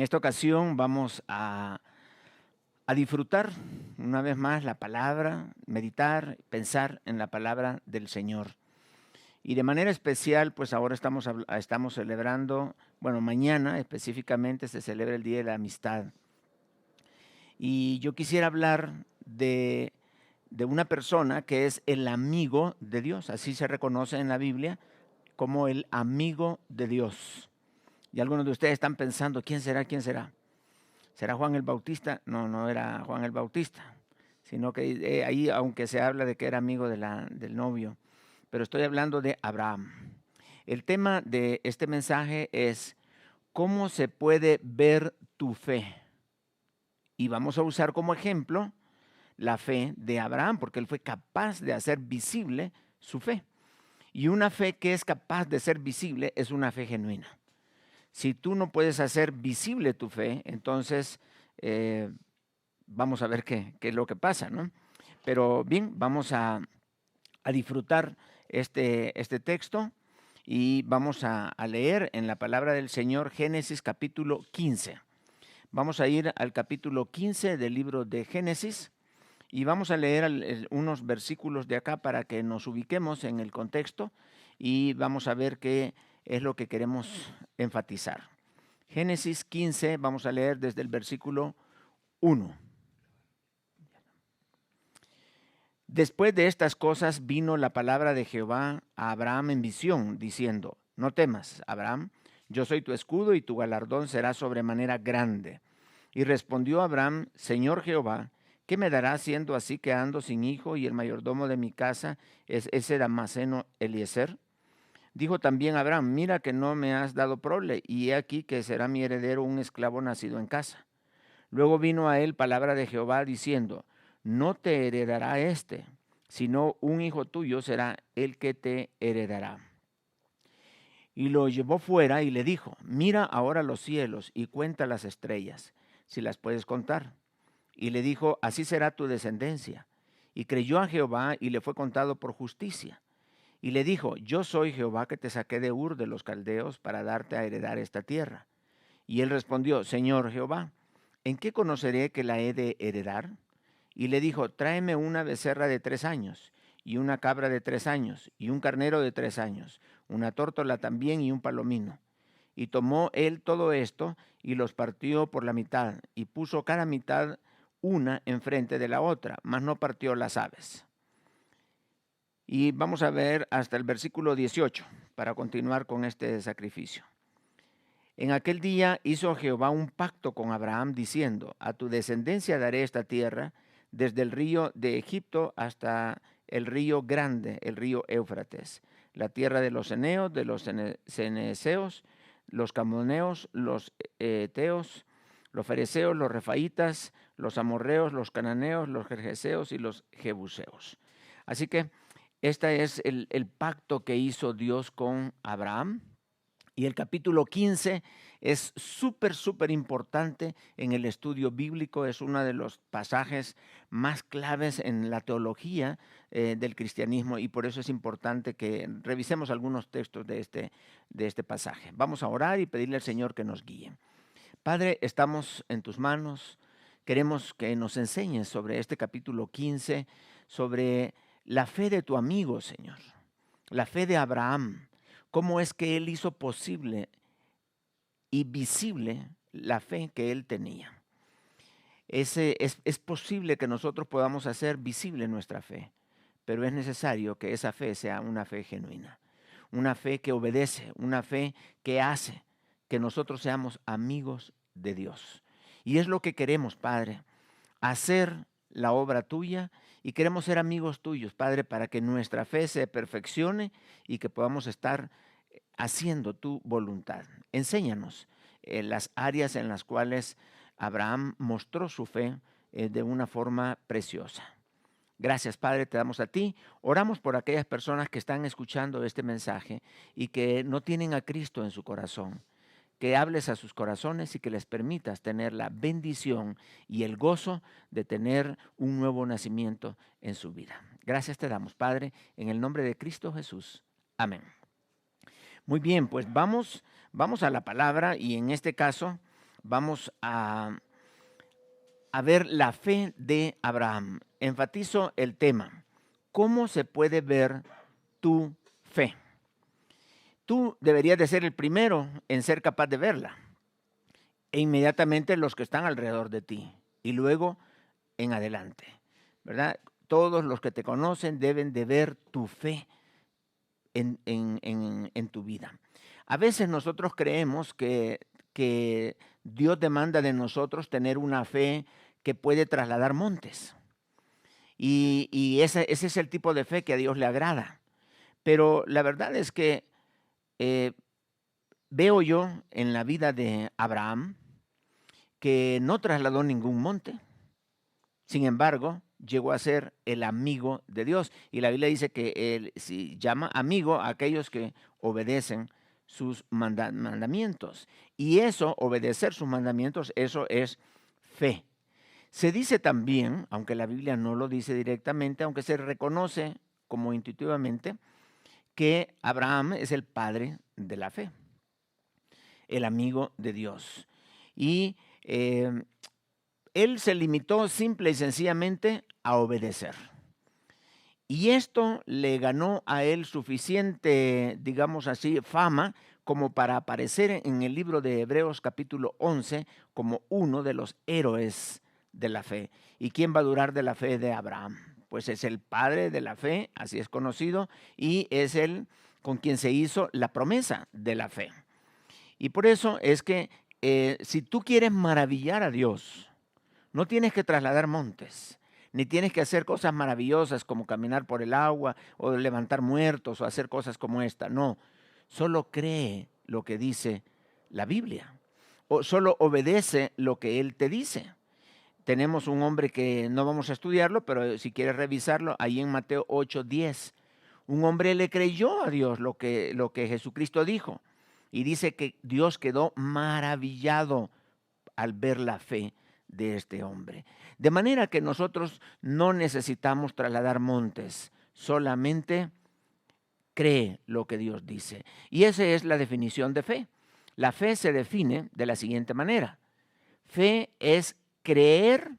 esta ocasión vamos a disfrutar una vez más la palabra, meditar, pensar en la palabra del Señor. Y de manera especial, pues ahora estamos celebrando, bueno, mañana específicamente se celebra el Día de la Amistad. Y yo quisiera hablar de una persona que es el amigo de Dios, así se reconoce en la Biblia como el amigo de Dios. Y algunos de ustedes están pensando, ¿quién será? ¿Quién será? ¿Será Juan el Bautista? No, no era Juan el Bautista, sino que ahí, aunque se habla de que era amigo del novio, pero estoy hablando de Abraham. El tema de este mensaje es cómo se puede ver tu fe. Y vamos a usar como ejemplo la fe de Abraham, porque él fue capaz de hacer visible su fe. Y una fe que es capaz de ser visible es una fe genuina. Si tú no puedes hacer visible tu fe, entonces vamos a ver qué es lo que pasa, ¿no? Pero bien, vamos a disfrutar este texto y vamos a leer en la palabra del Señor Génesis capítulo 15. Vamos a ir al capítulo 15 del libro de Génesis y vamos a leer unos versículos de acá para que nos ubiquemos en el contexto y vamos a ver qué es lo que queremos enfatizar. Génesis 15, vamos a leer desde el versículo 1. Después de estas cosas vino la palabra de Jehová a Abraham en visión, diciendo, no temas, Abraham, yo soy tu escudo y tu galardón será sobremanera grande. Y respondió Abraham, Señor Jehová, ¿qué me darás siendo así que ando sin hijo y el mayordomo de mi casa es ese Damaseno Eliezer? Dijo también Abraham, mira que no me has dado prole, y he aquí que será mi heredero un esclavo nacido en casa. Luego vino a él palabra de Jehová diciendo, no te heredará éste, sino un hijo tuyo será el que te heredará. Y lo llevó fuera y le dijo, mira ahora los cielos y cuenta las estrellas, si las puedes contar. Y le dijo, así será tu descendencia. Y creyó a Jehová y le fue contado por justicia. Y le dijo, yo soy Jehová que te saqué de Ur de los Caldeos para darte a heredar esta tierra. Y él respondió, Señor Jehová, ¿en qué conoceré que la he de heredar? Y le dijo, tráeme una becerra de 3 años, y una cabra de 3 años, y un carnero de 3 años, una tórtola también y un palomino. Y tomó él todo esto, y los partió por la mitad, y puso cada mitad una enfrente de la otra, mas no partió las aves. Y vamos a ver hasta el versículo 18, para continuar con este sacrificio. En aquel día hizo Jehová un pacto con Abraham, diciendo, a tu descendencia daré esta tierra, desde el río de Egipto hasta el río grande, el río Éufrates, la tierra de los eneos, de los ceneseos, los camoneos, los eteos, los fereceos, los refaitas, los amorreos, los cananeos, los gergeseos y los jebuseos. Así que este es el pacto que hizo Dios con Abraham. Y el capítulo 15 es súper importante en el estudio bíblico, es uno de los pasajes más claves en la teología del cristianismo y por eso es importante que revisemos algunos textos de este pasaje. Vamos a orar y pedirle al Señor que nos guíe. Padre, estamos en tus manos, queremos que nos enseñes sobre este capítulo 15, sobre la fe de tu amigo, Señor, la fe de Abraham. ¿Cómo es que él hizo posible y visible la fe que él tenía? Es posible que nosotros podamos hacer visible nuestra fe, pero es necesario que esa fe sea una fe genuina, una fe que obedece, una fe que hace que nosotros seamos amigos de Dios. Y es lo que queremos, Padre, hacer la obra tuya y queremos ser amigos tuyos, Padre, para que nuestra fe se perfeccione y que podamos estar haciendo tu voluntad. Enséñanos las áreas en las cuales Abraham mostró su fe de una forma preciosa. Gracias, Padre, te damos a ti. Oramos por aquellas personas que están escuchando este mensaje y que no tienen a Cristo en su corazón. Que hables a sus corazones y que les permitas tener la bendición y el gozo de tener un nuevo nacimiento en su vida. Gracias te damos, Padre, en el nombre de Cristo Jesús. Amén. Muy bien, pues vamos a la palabra y en este caso vamos a ver la fe de Abraham. Enfatizo el tema. ¿Cómo se puede ver tu fe? Tú deberías de ser el primero en ser capaz de verla. E inmediatamente los que están alrededor de ti. Y luego en adelante, ¿verdad? Todos los que te conocen deben de ver tu fe en tu vida. A veces nosotros creemos que Dios demanda de nosotros tener una fe que puede trasladar montes. Y ese es el tipo de fe que a Dios le agrada. Pero la verdad es que veo yo en la vida de Abraham que no trasladó ningún monte. Sin embargo, llegó a ser el amigo de Dios. Y la Biblia dice que él llama amigo a aquellos que obedecen sus mandamientos. Y eso, obedecer sus mandamientos, eso es fe. Se dice también, aunque la Biblia no lo dice directamente, aunque se reconoce como intuitivamente, que Abraham es el padre de la fe, el amigo de Dios. Y él se limitó simple y sencillamente a obedecer. Y esto le ganó a él suficiente, digamos así, fama como para aparecer en el libro de Hebreos capítulo 11 como uno de los héroes de la fe. ¿Y quién va a durar de la fe de Abraham? Pues es el padre de la fe, así es conocido, y es él con quien se hizo la promesa de la fe. Y por eso es que si tú quieres maravillar a Dios, no tienes que trasladar montes, ni tienes que hacer cosas maravillosas como caminar por el agua o levantar muertos o hacer cosas como esta. No, solo cree lo que dice la Biblia o solo obedece lo que Él te dice. Tenemos un hombre que no vamos a estudiarlo, pero si quieres revisarlo, ahí en Mateo 8:10. Un hombre le creyó a Dios lo que Jesucristo dijo y dice que Dios quedó maravillado al ver la fe de este hombre. De manera que nosotros no necesitamos trasladar montes, solamente cree lo que Dios dice. Y esa es la definición de fe. La fe se define de la siguiente manera. Fe es creer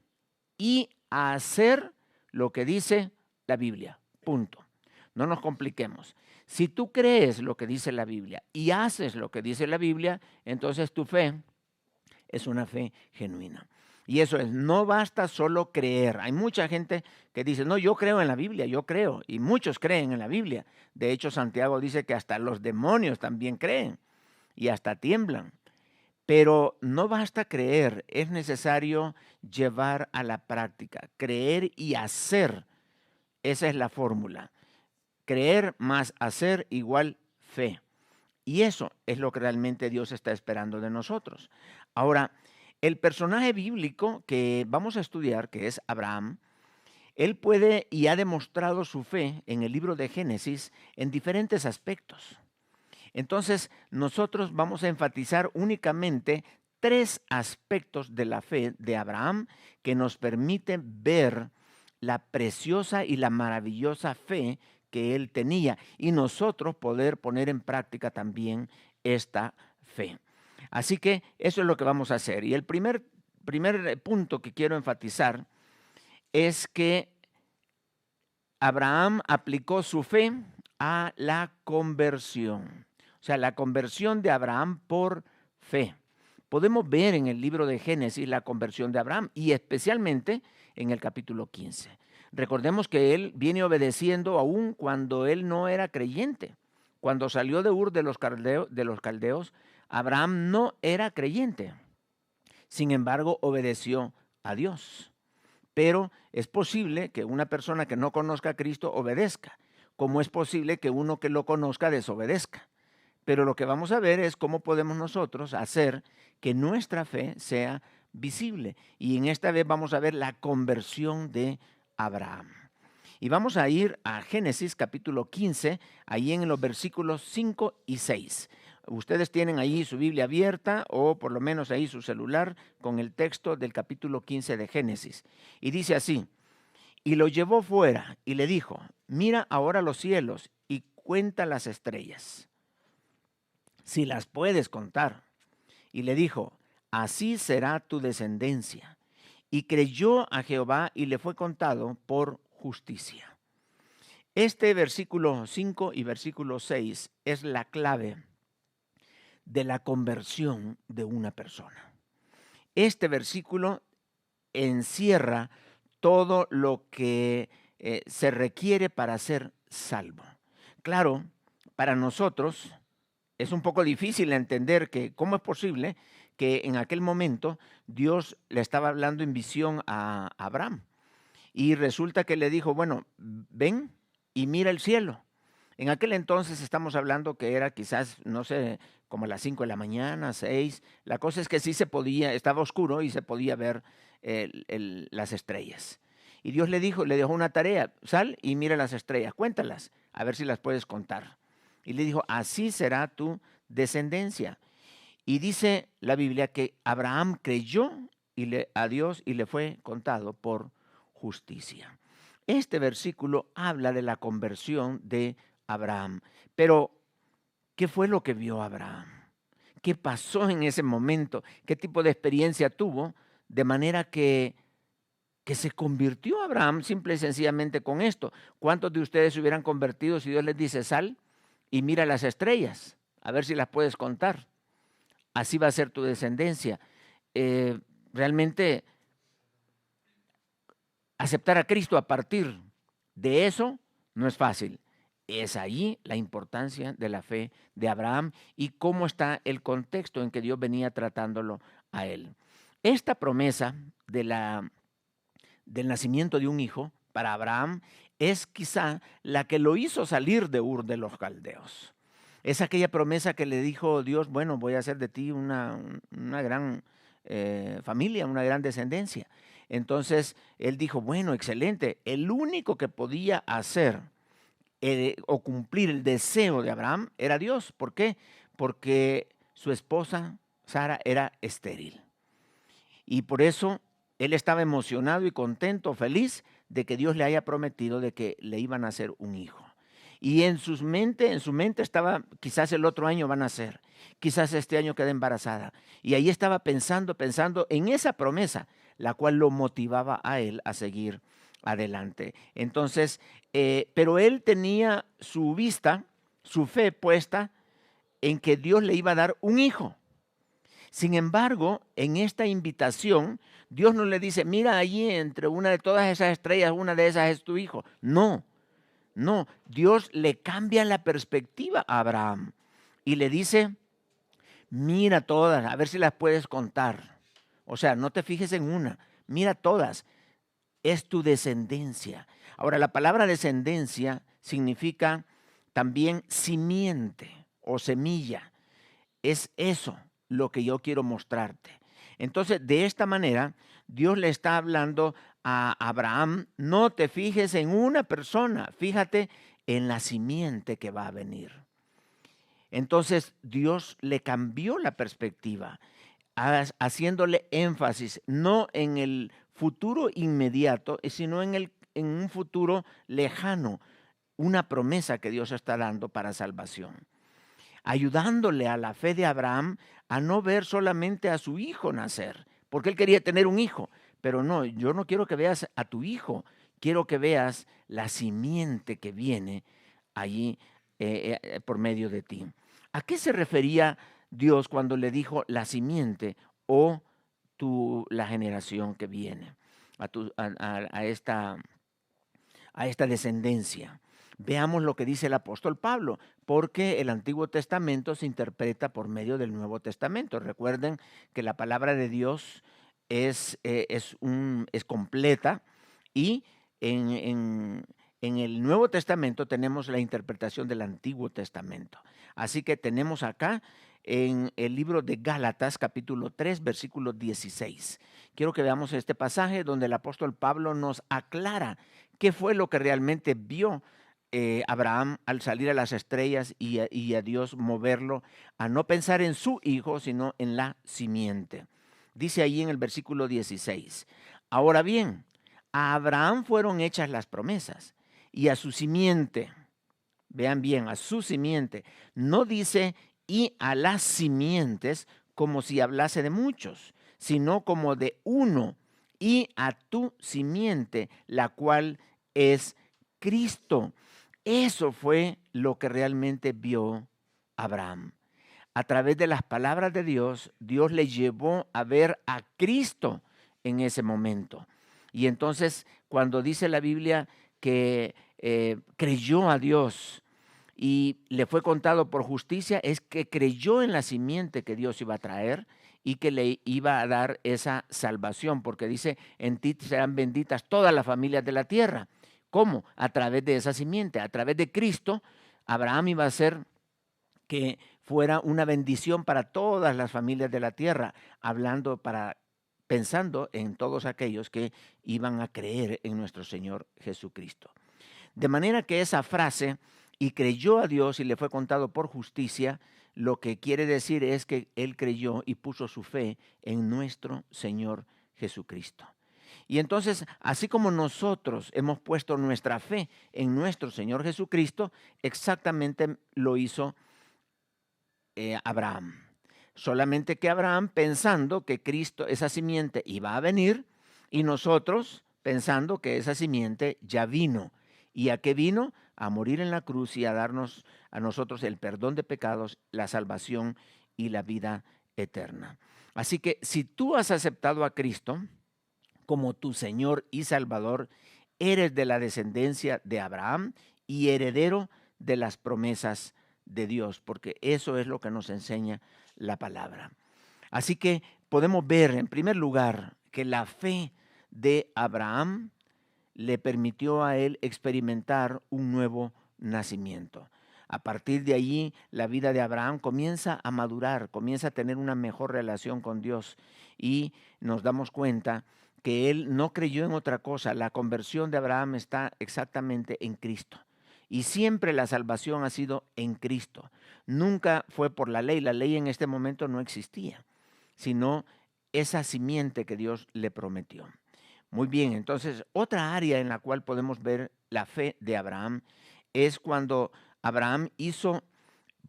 y hacer lo que dice la Biblia. Punto. No nos compliquemos. Si tú crees lo que dice la Biblia y haces lo que dice la Biblia, entonces tu fe es una fe genuina. Y eso es, no basta solo creer. Hay mucha gente que dice, no, yo creo en la Biblia, yo creo. Y muchos creen en la Biblia. De hecho, Santiago dice que hasta los demonios también creen y hasta tiemblan. Pero no basta creer, es necesario llevar a la práctica. Creer y hacer, esa es la fórmula. Creer más hacer igual fe. Y eso es lo que realmente Dios está esperando de nosotros. Ahora, el personaje bíblico que vamos a estudiar, que es Abraham, él puede y ha demostrado su fe en el libro de Génesis en diferentes aspectos. Entonces, nosotros vamos a enfatizar únicamente 3 aspectos de la fe de Abraham que nos permiten ver la preciosa y la maravillosa fe que él tenía y nosotros poder poner en práctica también esta fe. Así que eso es lo que vamos a hacer. Y el primer punto que quiero enfatizar es que Abraham aplicó su fe a la conversión. O sea, la conversión de Abraham por fe. Podemos ver en el libro de Génesis la conversión de Abraham y especialmente en el capítulo 15. Recordemos que él viene obedeciendo aún cuando él no era creyente. Cuando salió de Ur de los caldeos, Abraham no era creyente. Sin embargo, obedeció a Dios. Pero es posible que una persona que no conozca a Cristo obedezca, como es posible que uno que lo conozca desobedezca. Pero lo que vamos a ver es cómo podemos nosotros hacer que nuestra fe sea visible. Y en esta vez vamos a ver la conversión de Abraham. Y vamos a ir a Génesis capítulo 15, ahí en los versículos 5 y 6. Ustedes tienen ahí su Biblia abierta o por lo menos ahí su celular con el texto del capítulo 15 de Génesis. Y dice así, y lo llevó fuera y le dijo, mira ahora los cielos y cuenta las estrellas, si las puedes contar. Y le dijo, así será tu descendencia. Y creyó a Jehová y le fue contado por justicia. Este versículo 5 y versículo 6 es la clave de la conversión de una persona. Este versículo encierra todo lo que se requiere para ser salvo. Claro, para nosotros es un poco difícil entender que cómo es posible que en aquel momento Dios le estaba hablando en visión a Abraham. Y resulta que le dijo, bueno, ven y mira el cielo. En aquel entonces estamos hablando que era quizás, no sé, como las 5 de la mañana, 6. La cosa es que sí se podía, estaba oscuro y se podía ver las estrellas. Y Dios le dejó una tarea, sal y mira las estrellas, cuéntalas, a ver si las puedes contar. Y le dijo, así será tu descendencia. Y dice la Biblia que Abraham creyó a Dios y le fue contado por justicia. Este versículo habla de la conversión de Abraham. Pero, ¿qué fue lo que vio Abraham? ¿Qué pasó en ese momento? ¿Qué tipo de experiencia tuvo? De manera que se convirtió Abraham simple y sencillamente con esto. ¿Cuántos de ustedes se hubieran convertido si Dios les dice sal y mira las estrellas? A ver si las puedes contar. Así va a ser tu descendencia. Realmente aceptar a Cristo a partir de eso no es fácil. Es allí la importancia de la fe de Abraham y cómo está el contexto en que Dios venía tratándolo a él. Esta promesa del nacimiento de un hijo para Abraham es quizá la que lo hizo salir de Ur de los Caldeos. Es aquella promesa que le dijo Dios, bueno, voy a hacer de ti una gran familia, una gran descendencia. Entonces él dijo, bueno, excelente. El único que podía hacer o cumplir el deseo de Abraham era Dios. ¿Por qué? Porque su esposa Sara era estéril. Y por eso él estaba emocionado y contento, feliz de que Dios le haya prometido de que le iban a hacer un hijo. Y en su mente estaba, quizás el otro año van a nacer, quizás este año quede embarazada. Y ahí estaba pensando en esa promesa, la cual lo motivaba a él a seguir adelante. Entonces, pero él tenía su vista, su fe puesta en que Dios le iba a dar un hijo. Sin embargo, en esta invitación, Dios no le dice, mira allí entre una de todas esas estrellas, una de esas es tu hijo. No. No, Dios le cambia la perspectiva a Abraham y le dice, mira todas, a ver si las puedes contar. O sea, no te fijes en una, mira todas, es tu descendencia. Ahora, la palabra descendencia significa también simiente o semilla. Es eso lo que yo quiero mostrarte. Entonces, de esta manera, Dios le está hablando a Abraham, no te fijes en una persona, fíjate en la simiente que va a venir. Entonces, Dios le cambió la perspectiva, haciéndole énfasis no en el futuro inmediato, sino en un futuro lejano, una promesa que Dios está dando para salvación, ayudándole a la fe de Abraham a no ver solamente a su hijo nacer, porque él quería tener un hijo, pero no, yo no quiero que veas a tu hijo, quiero que veas la simiente que viene allí por medio de ti. ¿A qué se refería Dios cuando le dijo la simiente o la generación que viene a esta descendencia? Veamos lo que dice el apóstol Pablo, porque el Antiguo Testamento se interpreta por medio del Nuevo Testamento. Recuerden que la palabra de Dios es completa y en el Nuevo Testamento tenemos la interpretación del Antiguo Testamento. Así que tenemos acá en el libro de Gálatas, capítulo 3, versículo 16. Quiero que veamos este pasaje donde el apóstol Pablo nos aclara qué fue lo que realmente vio Abraham al salir a las estrellas y a Dios moverlo a no pensar en su hijo, sino en la simiente. Dice allí en el versículo 16, ahora bien, a Abraham fueron hechas las promesas y a su simiente, vean bien, a su simiente, no dice y a las simientes como si hablase de muchos, sino como de uno, y a tu simiente, la cual es Cristo. Eso fue lo que realmente vio Abraham. A través de las palabras de Dios, Dios le llevó a ver a Cristo en ese momento. Y entonces, cuando dice la Biblia que creyó a Dios y le fue contado por justicia, es que creyó en la simiente que Dios iba a traer y que le iba a dar esa salvación, porque dice, en ti serán benditas todas las familias de la tierra. ¿Cómo? A través de esa simiente, a través de Cristo, Abraham iba a ser que fuera una bendición para todas las familias de la tierra, pensando en todos aquellos que iban a creer en nuestro Señor Jesucristo. De manera que esa frase, y creyó a Dios y le fue contado por justicia, lo que quiere decir es que él creyó y puso su fe en nuestro Señor Jesucristo. Y entonces, así como nosotros hemos puesto nuestra fe en nuestro Señor Jesucristo, exactamente lo hizo Abraham. Solamente que Abraham pensando que Cristo, esa simiente, iba a venir, y nosotros pensando que esa simiente ya vino. ¿Y a qué vino? A morir en la cruz y a darnos a nosotros el perdón de pecados, la salvación y la vida eterna. Así que si tú has aceptado a Cristo como tu Señor y Salvador, eres de la descendencia de Abraham y heredero de las promesas de Dios, porque eso es lo que nos enseña la palabra. Así que podemos ver, en primer lugar, que la fe de Abraham le permitió a él experimentar un nuevo nacimiento. A partir de allí, la vida de Abraham comienza a madurar, comienza a tener una mejor relación con Dios, y nos damos cuenta que él no creyó en otra cosa. La conversión de Abraham está exactamente en Cristo. Y siempre la salvación ha sido en Cristo. Nunca fue por la ley. La ley en este momento no existía, sino esa simiente que Dios le prometió. Muy bien, entonces otra área en la cual podemos ver la fe de Abraham es cuando Abraham hizo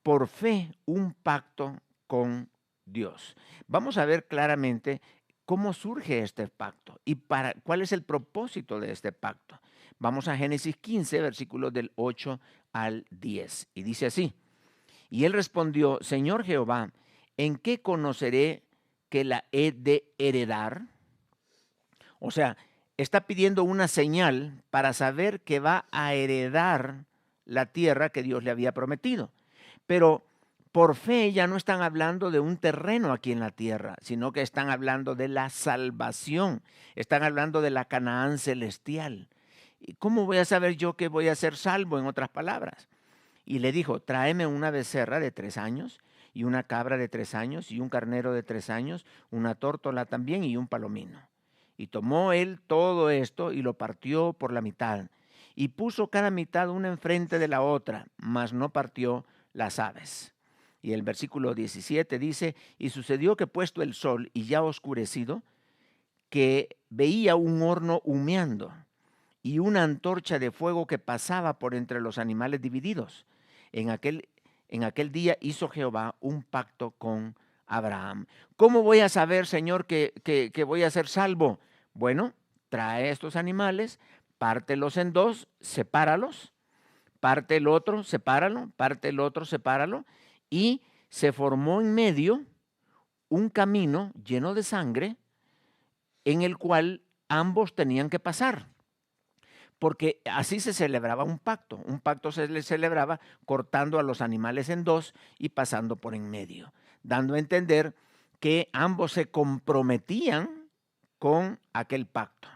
por fe un pacto con Dios. Vamos a ver claramente cómo surge este pacto y cuál es el propósito de este pacto. Vamos a Génesis 15, versículos del 8 al 10. Y dice así: y él respondió, Señor Jehová, ¿en qué conoceré que la he de heredar? O sea, está pidiendo una señal para saber que va a heredar la tierra que Dios le había prometido. Pero por fe ya no están hablando de un terreno aquí en la tierra, sino que están hablando de la salvación. Están hablando de la Canaán celestial. ¿Y cómo voy a saber yo que voy a ser salvo, en otras palabras? Y le dijo, tráeme una becerra de 3 años y una cabra de 3 años y un carnero de 3 años, una tórtola también y un palomino. Y tomó él todo esto y lo partió por la mitad y puso cada mitad una enfrente de la otra, mas no partió las aves. Y el versículo 17 dice, y sucedió que puesto el sol y ya oscurecido, que veía un horno humeando y una antorcha de fuego que pasaba por entre los animales divididos. En aquel día hizo Jehová un pacto con Abraham. ¿Cómo voy a saber, Señor, que voy a ser salvo? Bueno, trae estos animales, pártelos en dos, sepáralos, parte el otro, sepáralo, parte el otro, sepáralo, y se formó en medio un camino lleno de sangre en el cual ambos tenían que pasar, porque así se celebraba un pacto. Un pacto se le celebraba cortando a los animales en dos y pasando por en medio, dando a entender que ambos se comprometían con aquel pacto.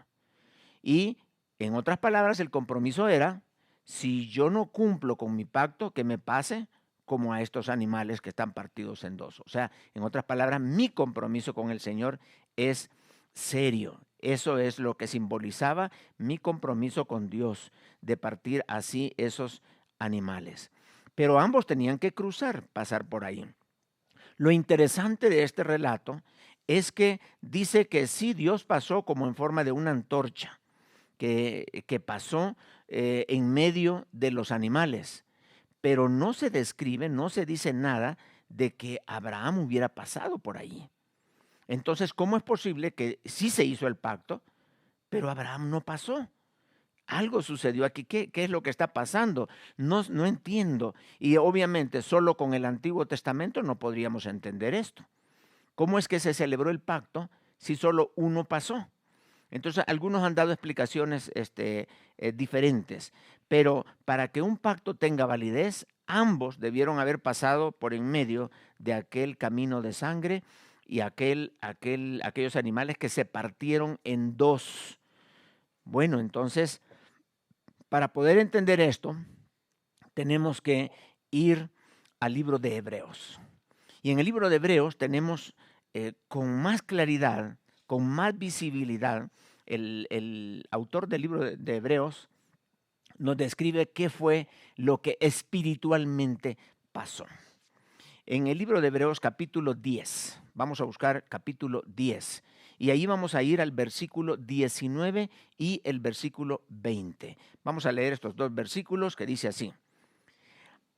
Y, en otras palabras, el compromiso era, si yo no cumplo con mi pacto, que me pase como a estos animales que están partidos en dos. O sea, en otras palabras, mi compromiso con el Señor es serio. Eso es lo que simbolizaba mi compromiso con Dios, de partir así esos animales. Pero ambos tenían que cruzar, pasar por ahí. Lo interesante de este relato es que dice que sí, Dios pasó como en forma de una antorcha que pasó en medio de los animales, pero no se describe, no se dice nada de que Abraham hubiera pasado por ahí. Entonces, ¿cómo es posible que sí se hizo el pacto, pero Abraham no pasó? Algo sucedió aquí. ¿Qué es lo que está pasando? No entiendo. Y obviamente solo con el Antiguo Testamento no podríamos entender esto. ¿Cómo es que se celebró el pacto si solo uno pasó? Entonces, algunos han dado explicaciones diferentes, pero para que un pacto tenga validez, ambos debieron haber pasado por en medio de aquel camino de sangre y aquellos animales que se partieron en dos. Bueno, entonces, para poder entender esto, tenemos que ir al libro de Hebreos. Y en el libro de Hebreos tenemos con más claridad, con más visibilidad, el autor del libro de Hebreos nos describe qué fue lo que espiritualmente pasó. En el libro de Hebreos capítulo 10, vamos a buscar capítulo 10, y ahí vamos a ir al versículo 19 y el versículo 20. Vamos a leer estos dos versículos que dice así.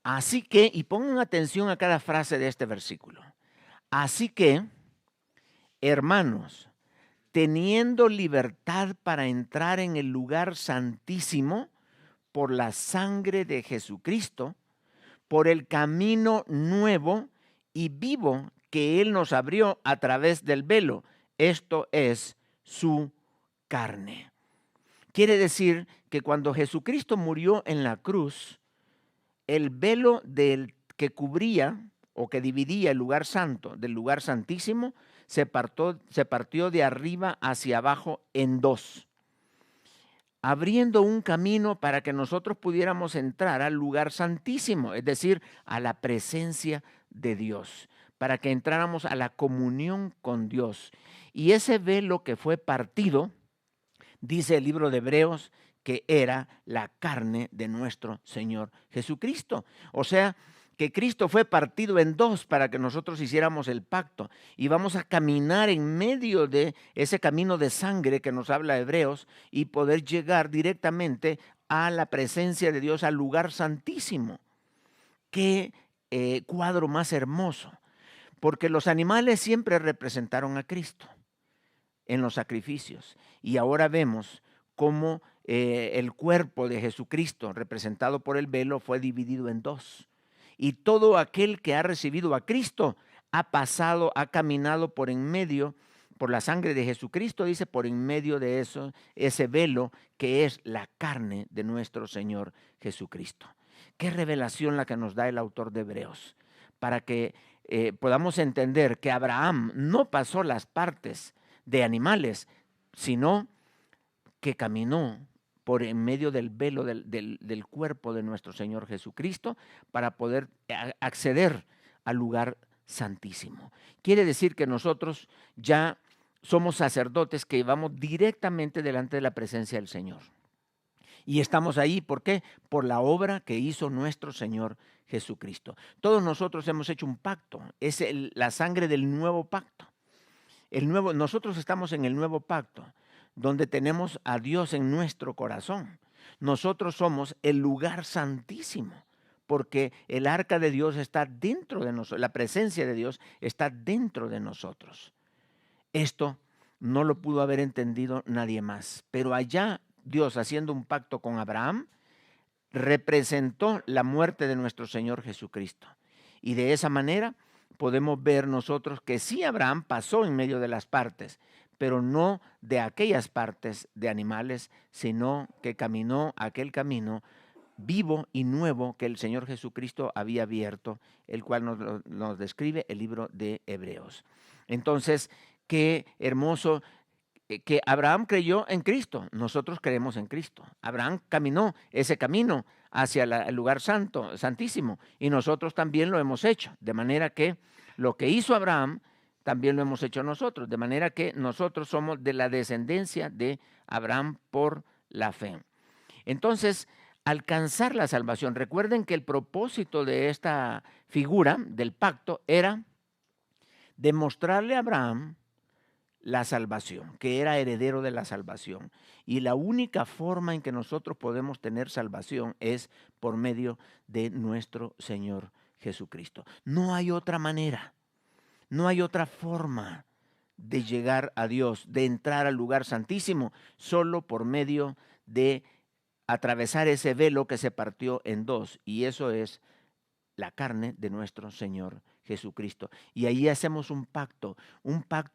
Así que, y pongan atención a cada frase de este versículo. Así que, hermanos, teniendo libertad para entrar en el lugar santísimo por la sangre de Jesucristo, por el camino nuevo y vivo que Él nos abrió a través del velo, esto es su carne. Quiere decir que cuando Jesucristo murió en la cruz, el velo que cubría o que dividía el lugar santo del lugar santísimo se partió de arriba hacia abajo en dos, abriendo un camino para que nosotros pudiéramos entrar al lugar santísimo, es decir, a la presencia de Dios, para que entráramos a la comunión con Dios. Y ese velo que fue partido, dice el libro de Hebreos, que era la carne de nuestro Señor Jesucristo. O sea, que Cristo fue partido en dos para que nosotros hiciéramos el pacto. Y vamos a caminar en medio de ese camino de sangre que nos habla Hebreos y poder llegar directamente a la presencia de Dios, al lugar santísimo. Qué cuadro más hermoso. Porque los animales siempre representaron a Cristo en los sacrificios. Y ahora vemos cómo el cuerpo de Jesucristo, representado por el velo, fue dividido en dos. Y todo aquel que ha recibido a Cristo ha pasado, ha caminado por en medio, por la sangre de Jesucristo, dice, por en medio de eso, ese velo que es la carne de nuestro Señor Jesucristo. Qué revelación la que nos da el autor de Hebreos, para que podamos entender que Abraham no pasó las partes de animales, sino que caminó por en medio del velo del cuerpo de nuestro Señor Jesucristo para poder acceder al lugar santísimo. Quiere decir que nosotros ya somos sacerdotes que vamos directamente delante de la presencia del Señor. Y estamos ahí, ¿por qué? Por la obra que hizo nuestro Señor Jesucristo. Todos nosotros hemos hecho un pacto, es la sangre del nuevo pacto. Nosotros estamos en el nuevo pacto, donde tenemos a Dios en nuestro corazón. Nosotros somos el lugar santísimo, porque el arca de Dios está dentro de nosotros, la presencia de Dios está dentro de nosotros. Esto no lo pudo haber entendido nadie más, pero allá Dios, haciendo un pacto con Abraham, representó la muerte de nuestro Señor Jesucristo. Y de esa manera podemos ver nosotros que sí Abraham pasó en medio de las partes, pero no de aquellas partes de animales, sino que caminó aquel camino vivo y nuevo que el Señor Jesucristo había abierto, el cual nos describe el libro de Hebreos. Entonces, qué hermoso que Abraham creyó en Cristo, nosotros creemos en Cristo. Abraham caminó ese camino hacia el lugar santo, santísimo, y nosotros también lo hemos hecho, de manera que lo que hizo Abraham también lo hemos hecho nosotros, de manera que nosotros somos de la descendencia de Abraham por la fe. Entonces, alcanzar la salvación. Recuerden que el propósito de esta figura del pacto era demostrarle a Abraham la salvación, que era heredero de la salvación. Y la única forma en que nosotros podemos tener salvación es por medio de nuestro Señor Jesucristo. No hay otra manera, no hay otra forma de llegar a Dios, de entrar al lugar santísimo, solo por medio de atravesar ese velo que se partió en dos, y eso es la carne de nuestro Señor Jesucristo. Y ahí hacemos un pacto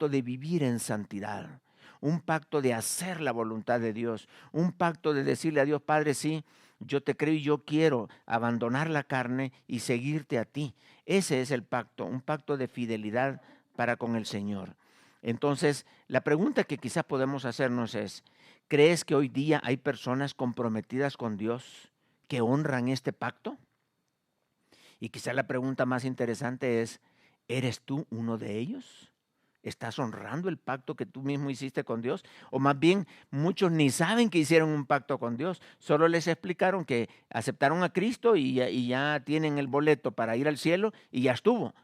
de vivir en santidad, un pacto de hacer la voluntad de Dios, un pacto de decirle a Dios, Padre, sí, yo te creo y yo quiero abandonar la carne y seguirte a ti. Ese es el pacto, un pacto de fidelidad para con el Señor. Entonces, la pregunta que quizás podemos hacernos es, ¿crees que hoy día hay personas comprometidas con Dios que honran este pacto? Y quizá la pregunta más interesante es, ¿eres tú uno de ellos? ¿Estás honrando el pacto que tú mismo hiciste con Dios? O más bien, muchos ni saben que hicieron un pacto con Dios. Solo les explicaron que aceptaron a Cristo y ya tienen el boleto para ir al cielo y ya estuvo.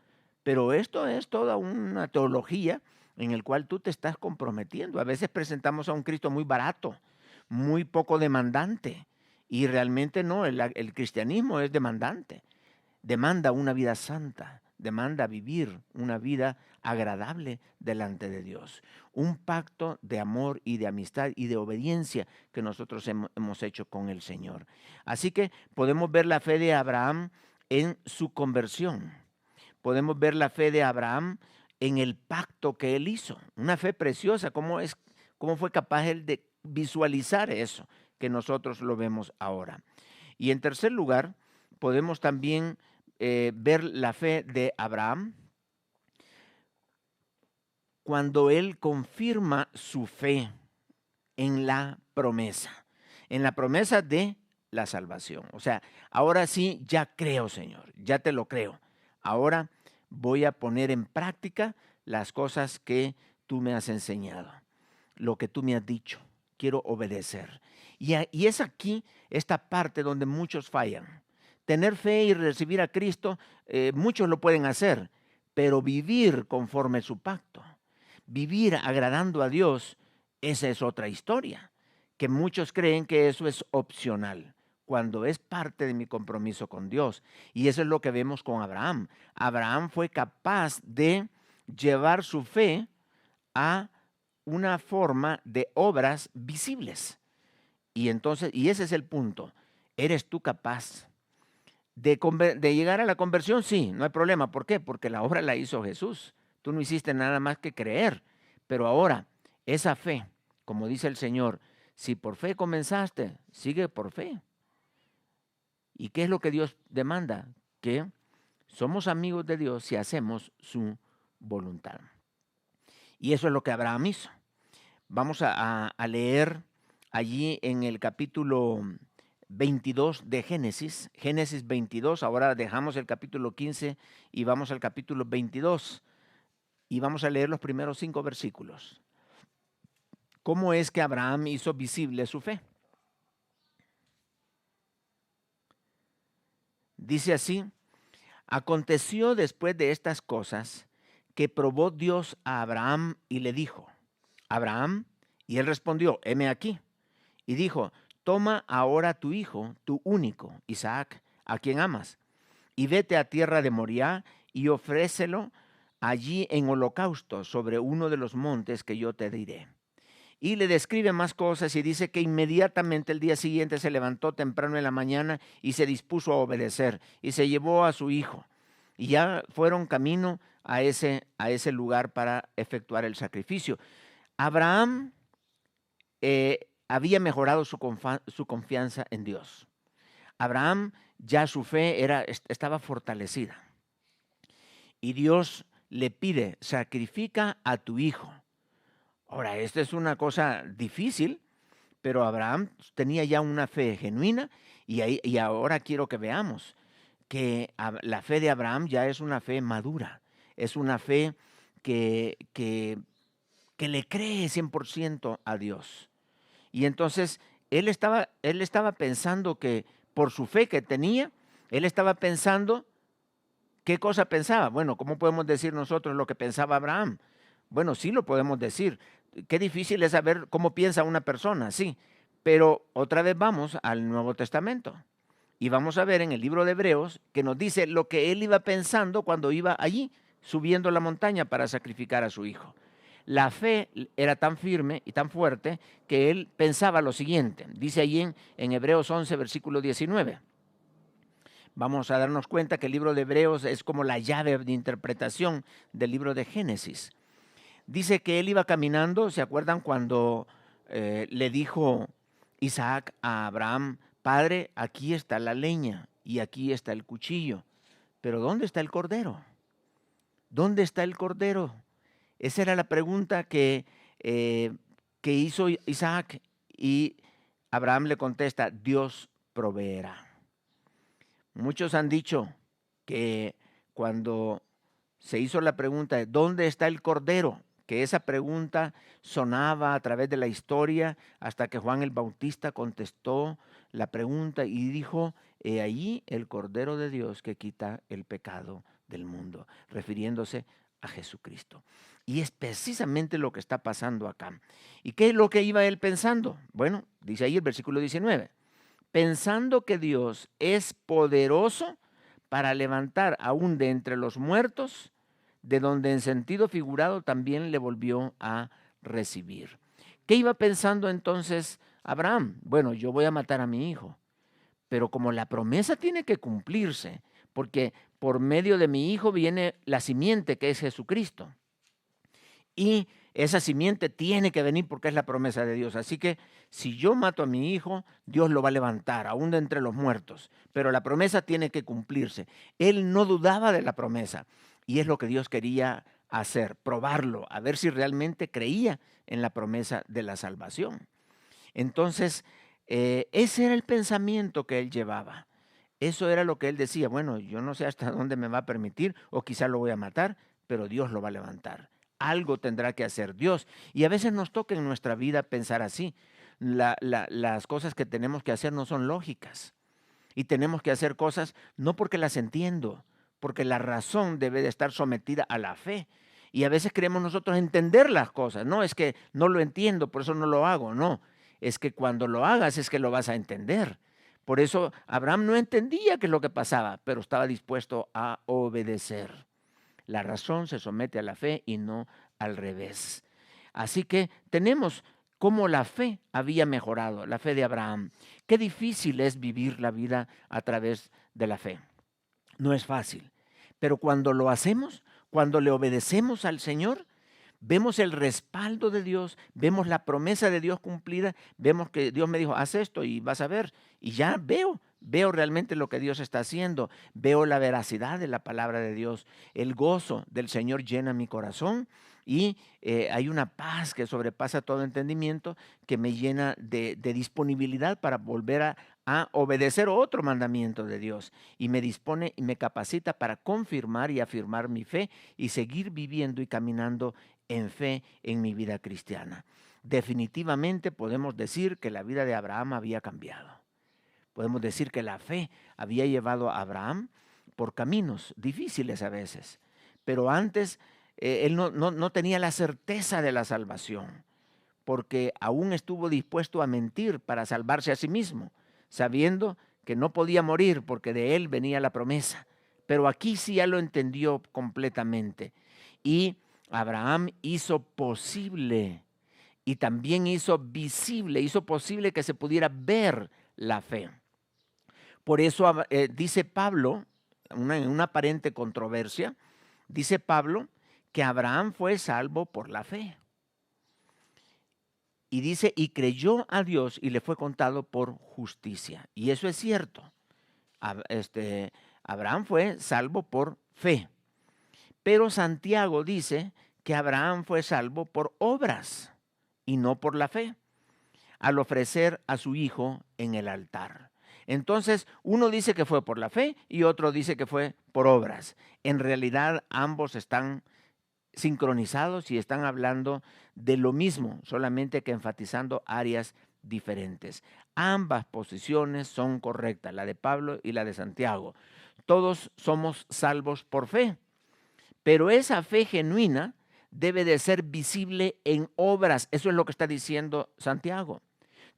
Pero esto es toda una teología en el cual tú te estás comprometiendo. A veces presentamos a un Cristo muy barato, muy poco demandante. Y realmente no, el cristianismo es demandante. Demanda una vida santa, demanda vivir una vida agradable delante de Dios. Un pacto de amor y de amistad y de obediencia que nosotros hemos hecho con el Señor. Así que podemos ver la fe de Abraham en su conversión. Podemos ver la fe de Abraham en el pacto que él hizo. Una fe preciosa, cómo fue capaz él de visualizar eso, que nosotros lo vemos ahora. Y en tercer lugar, podemos también ver la fe de Abraham cuando él confirma su fe en la promesa de la salvación. O sea, ahora sí, ya creo, Señor, ya te lo creo. Ahora voy a poner en práctica las cosas que tú me has enseñado, lo que tú me has dicho. Quiero obedecer. Y es aquí esta parte donde muchos fallan. Tener fe y recibir a Cristo, muchos lo pueden hacer, pero vivir conforme su pacto, vivir agradando a Dios, esa es otra historia, que muchos creen que eso es opcional, cuando es parte de mi compromiso con Dios. Y eso es lo que vemos con Abraham. Abraham fue capaz de llevar su fe a una forma de obras visibles. Y entonces, y ese es el punto, ¿eres tú capaz de llegar a la conversión? Sí, no hay problema. ¿Por qué? Porque la obra la hizo Jesús. Tú no hiciste nada más que creer. Pero ahora, esa fe, como dice el Señor, si por fe comenzaste, sigue por fe. ¿Y qué es lo que Dios demanda? Que somos amigos de Dios si hacemos su voluntad. Y eso es lo que Abraham hizo. Vamos a leer allí en el capítulo 22 de Génesis, Génesis 22, ahora dejamos el capítulo 15 y vamos al capítulo 22 y vamos a leer los primeros 5 versículos. ¿Cómo es que Abraham hizo visible su fe? Dice así, aconteció después de estas cosas que probó Dios a Abraham y le dijo, Abraham, y él respondió, heme aquí, y dijo, toma ahora tu hijo, tu único, Isaac, a quien amas, y vete a tierra de Moriah y ofrécelo allí en holocausto sobre uno de los montes que yo te diré. Y le describe más cosas y dice que inmediatamente el día siguiente se levantó temprano en la mañana y se dispuso a obedecer y se llevó a su hijo. Y ya fueron camino a ese lugar para efectuar el sacrificio. Abraham había mejorado su confianza en Dios. Abraham ya su fe estaba fortalecida. Y Dios le pide, sacrifica a tu hijo. Ahora, esta es una cosa difícil, pero Abraham tenía ya una fe genuina y ahora quiero que veamos que la fe de Abraham ya es una fe madura, es una fe que le cree 100% a Dios. Y entonces él estaba pensando que por su fe que tenía, él estaba pensando, ¿qué cosa pensaba? Bueno, ¿cómo podemos decir nosotros lo que pensaba Abraham? Bueno, sí lo podemos decir. Qué difícil es saber cómo piensa una persona, sí. Pero otra vez vamos al Nuevo Testamento. Y vamos a ver en el libro de Hebreos que nos dice lo que él iba pensando cuando iba allí subiendo la montaña para sacrificar a su hijo. La fe era tan firme y tan fuerte que él pensaba lo siguiente. Dice allí en Hebreos 11, versículo 19. Vamos a darnos cuenta que el libro de Hebreos es como la llave de interpretación del libro de Génesis. Dice que él iba caminando, ¿se acuerdan cuando le dijo Isaac a Abraham: Padre, aquí está la leña y aquí está el cuchillo, pero ¿dónde está el cordero? ¿Dónde está el cordero? Esa era la pregunta que hizo Isaac, y Abraham le contesta: Dios proveerá. Muchos han dicho que cuando se hizo la pregunta de ¿dónde está el cordero?, que esa pregunta sonaba a través de la historia hasta que Juan el Bautista contestó la pregunta y dijo: he allí el Cordero de Dios que quita el pecado del mundo, refiriéndose a Jesucristo. Y es precisamente lo que está pasando acá. ¿Y qué es lo que iba él pensando? Bueno, dice ahí el versículo 19. Pensando que Dios es poderoso para levantar aún de entre los muertos, de donde en sentido figurado también le volvió a recibir. ¿Qué iba pensando entonces Abraham? Bueno, yo voy a matar a mi hijo, pero como la promesa tiene que cumplirse, porque por medio de mi hijo viene la simiente que es Jesucristo. Y esa simiente tiene que venir porque es la promesa de Dios. Así que si yo mato a mi hijo, Dios lo va a levantar, aún de entre los muertos. Pero la promesa tiene que cumplirse. Él no dudaba de la promesa. Y es lo que Dios quería hacer, probarlo, a ver si realmente creía en la promesa de la salvación. Entonces, ese era el pensamiento que él llevaba. Eso era lo que él decía: bueno, yo no sé hasta dónde me va a permitir, o quizá lo voy a matar, pero Dios lo va a levantar. Algo tendrá que hacer Dios. Y a veces nos toca en nuestra vida pensar así. Las cosas que tenemos que hacer no son lógicas. Y tenemos que hacer cosas no porque las entiendo, porque la razón debe de estar sometida a la fe. Y a veces creemos nosotros entender las cosas. No es que no lo entiendo, por eso no lo hago. No, es que cuando lo hagas es que lo vas a entender. Por eso Abraham no entendía qué es lo que pasaba, pero estaba dispuesto a obedecer. La razón se somete a la fe y no al revés. Así que tenemos cómo la fe había mejorado, la fe de Abraham. Qué difícil es vivir la vida a través de la fe. No es fácil, pero cuando lo hacemos, cuando le obedecemos al Señor, vemos el respaldo de Dios, vemos la promesa de Dios cumplida, vemos que Dios me dijo: haz esto y vas a ver. Y ya veo realmente lo que Dios está haciendo, veo la veracidad de la palabra de Dios, el gozo del Señor llena mi corazón y hay una paz que sobrepasa todo entendimiento que me llena de disponibilidad para volver a obedecer otro mandamiento de Dios, y me dispone y me capacita para confirmar y afirmar mi fe y seguir viviendo y caminando en fe en mi vida cristiana. Definitivamente podemos decir que la vida de Abraham había cambiado. Podemos decir que la fe había llevado a Abraham por caminos difíciles a veces, pero antes él no tenía la certeza de la salvación, porque aún estuvo dispuesto a mentir para salvarse a sí mismo, sabiendo que no podía morir porque de él venía la promesa. Pero aquí sí ya lo entendió completamente. Y Abraham hizo posible y también hizo visible, hizo posible que se pudiera ver la fe. Por eso dice Pablo, en una aparente controversia, dice Pablo que Abraham fue salvo por la fe. Y dice: y creyó a Dios y le fue contado por justicia. Y eso es cierto. Abraham fue salvo por fe. Pero Santiago dice que Abraham fue salvo por obras y no por la fe, al ofrecer a su hijo en el altar. Entonces, uno dice que fue por la fe y otro dice que fue por obras. En realidad, ambos están sincronizados y están hablando de lo mismo, solamente que enfatizando áreas diferentes. Ambas posiciones son correctas, la de Pablo y la de Santiago. Todos somos salvos por fe, pero esa fe genuina debe de ser visible en obras. Eso es lo que está diciendo Santiago.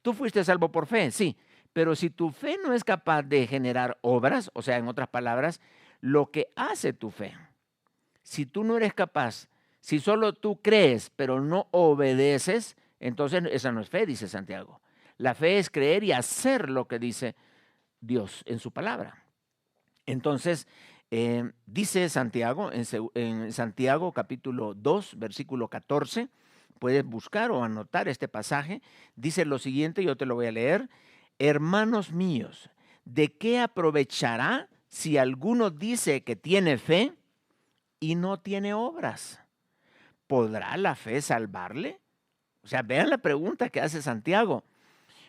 Tú fuiste salvo por fe, sí, Pero si tu fe no es capaz de generar obras, o sea, en otras palabras, lo que hace tu fe, si tú no eres capaz, si solo tú crees, pero no obedeces, entonces esa no es fe, dice Santiago. La fe es creer y hacer lo que dice Dios en su palabra. Entonces, dice Santiago, en Santiago capítulo 2, versículo 14, puedes buscar o anotar este pasaje, dice lo siguiente, yo te lo voy a leer. Hermanos míos, ¿de qué aprovechará si alguno dice que tiene fe y no tiene obras? ¿Podrá la fe salvarle? O sea, vean la pregunta que hace Santiago.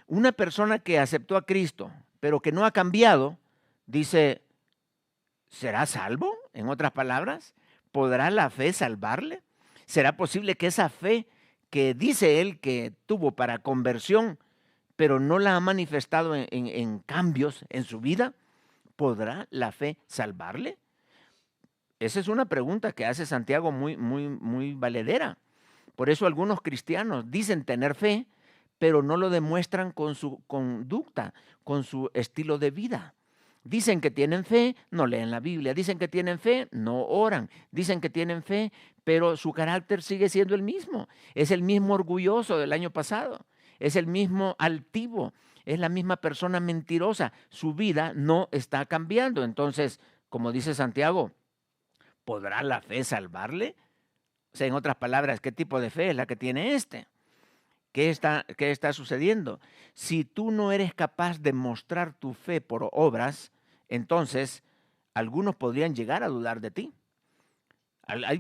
Una persona que aceptó a Cristo, pero que no ha cambiado, dice, ¿será salvo? En otras palabras, ¿podrá la fe salvarle? ¿Será posible que esa fe que dice él que tuvo para conversión, pero no la ha manifestado en cambios en su vida, ¿podrá la fe salvarle? Esa es una pregunta que hace Santiago muy valedera. Por eso algunos cristianos dicen tener fe, pero no lo demuestran con su conducta, con su estilo de vida. Dicen que tienen fe, no leen la Biblia. Dicen que tienen fe, no oran. Dicen que tienen fe, pero su carácter sigue siendo el mismo. Es el mismo orgulloso del año pasado. Es el mismo altivo. Es la misma persona mentirosa. Su vida no está cambiando. Entonces, como dice Santiago, ¿podrá la fe salvarle? O sea, en otras palabras, ¿qué tipo de fe es la que tiene este? ¿Qué está sucediendo? Si tú no eres capaz de mostrar tu fe por obras, entonces algunos podrían llegar a dudar de ti.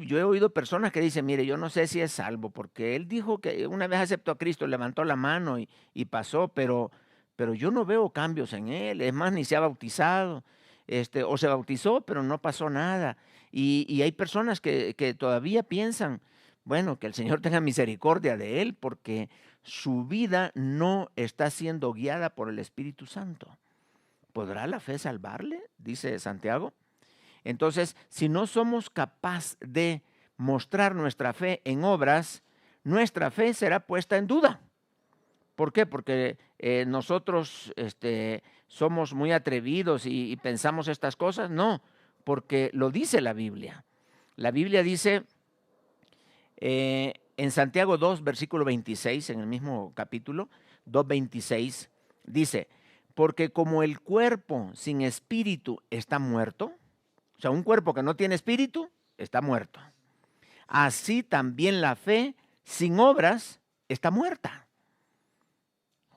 Yo he oído personas que dicen, mire, yo no sé si es salvo, porque él dijo que una vez aceptó a Cristo, levantó la mano y pasó, pero yo no veo cambios en él. Es más, ni se ha bautizado, o se bautizó, pero no pasó nada. Y hay personas que todavía piensan, bueno, que el Señor tenga misericordia de él, porque su vida no está siendo guiada por el Espíritu Santo. ¿Podrá la fe salvarle? Dice Santiago. Entonces, si no somos capaces de mostrar nuestra fe en obras, nuestra fe será puesta en duda. ¿Por qué? Porque nosotros somos muy atrevidos y pensamos estas cosas. No, porque lo dice la Biblia. La Biblia dice en Santiago 2, versículo 26, en el mismo capítulo, 2:26, dice, porque como el cuerpo sin espíritu está muerto, o sea, un cuerpo que no tiene espíritu está muerto. Así también la fe sin obras está muerta.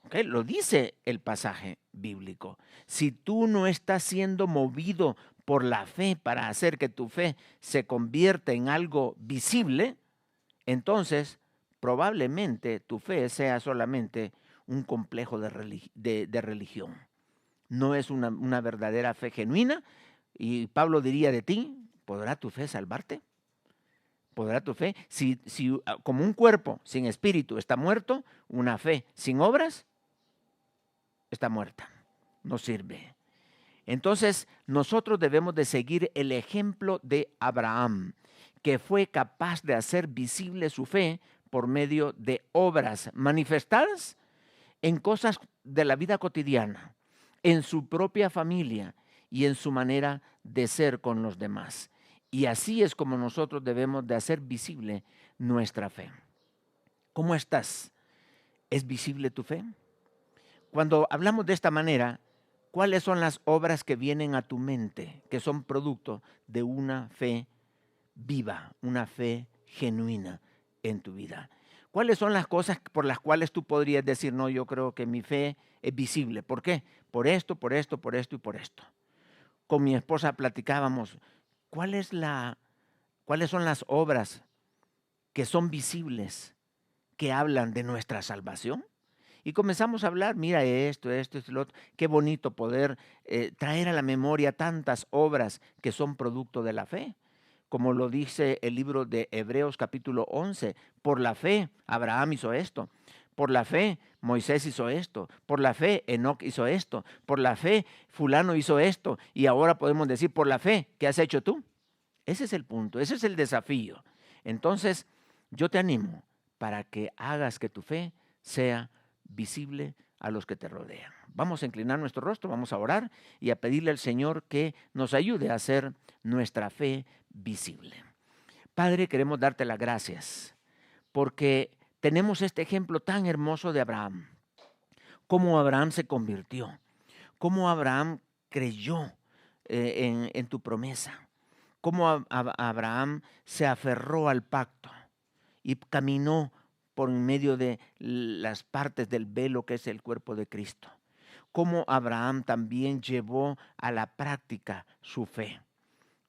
¿Okay? Lo dice el pasaje bíblico. Si tú no estás siendo movido por la fe para hacer que tu fe se convierta en algo visible, entonces probablemente tu fe sea solamente un complejo de religión. No es una verdadera fe genuina. Y Pablo diría de ti, ¿podrá tu fe salvarte? ¿Podrá tu fe? Si como un cuerpo sin espíritu está muerto, una fe sin obras está muerta, no sirve. Entonces nosotros debemos de seguir el ejemplo de Abraham, que fue capaz de hacer visible su fe por medio de obras manifestadas en cosas de la vida cotidiana, en su propia familia y en su manera de ser con los demás. Y así es como nosotros debemos de hacer visible nuestra fe. ¿Cómo estás? ¿Es visible tu fe? Cuando hablamos de esta manera, ¿cuáles son las obras que vienen a tu mente, que son producto de una fe viva, una fe genuina en tu vida? ¿Cuáles son las cosas por las cuales tú podrías decir, no, yo creo que mi fe es visible? ¿Por qué? Por esto, por esto, por esto y por esto. Con mi esposa platicábamos, ¿cuáles son las obras que son visibles, que hablan de nuestra salvación? Y comenzamos a hablar, mira esto, lo otro. Qué bonito poder traer a la memoria tantas obras que son producto de la fe. Como lo dice el libro de Hebreos capítulo 11, por la fe Abraham hizo esto, por la fe Moisés hizo esto, por la fe Enoc hizo esto, por la fe fulano hizo esto, y ahora podemos decir por la fe, ¿qué has hecho tú? Ese es el punto, ese es el desafío. Entonces, yo te animo para que hagas que tu fe sea visible a los que te rodean. Vamos a inclinar nuestro rostro, vamos a orar y a pedirle al Señor que nos ayude a hacer nuestra fe visible. Padre, queremos darte las gracias porque tenemos este ejemplo tan hermoso de Abraham. Cómo Abraham se convirtió, cómo Abraham creyó en tu promesa, cómo Abraham se aferró al pacto y caminó por en medio de las partes del velo que es el cuerpo de Cristo. Cómo Abraham también llevó a la práctica su fe,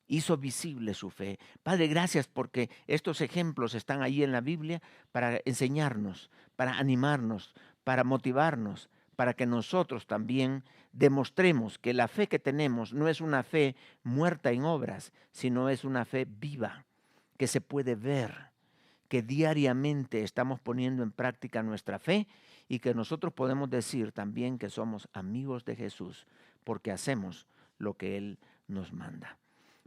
hizo visible su fe. Padre, gracias porque estos ejemplos están ahí en la Biblia para enseñarnos, para animarnos, para motivarnos, para que nosotros también demostremos que la fe que tenemos no es una fe muerta en obras, sino es una fe viva, que se puede ver, que diariamente estamos poniendo en práctica nuestra fe y que nosotros podemos decir también que somos amigos de Jesús porque hacemos lo que Él nos manda.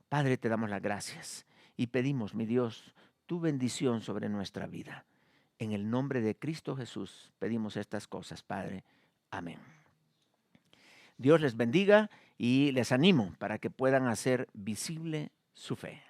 Padre, te damos las gracias y pedimos, mi Dios, tu bendición sobre nuestra vida. En el nombre de Cristo Jesús pedimos estas cosas, Padre. Amén. Dios les bendiga y les animo para que puedan hacer visible su fe.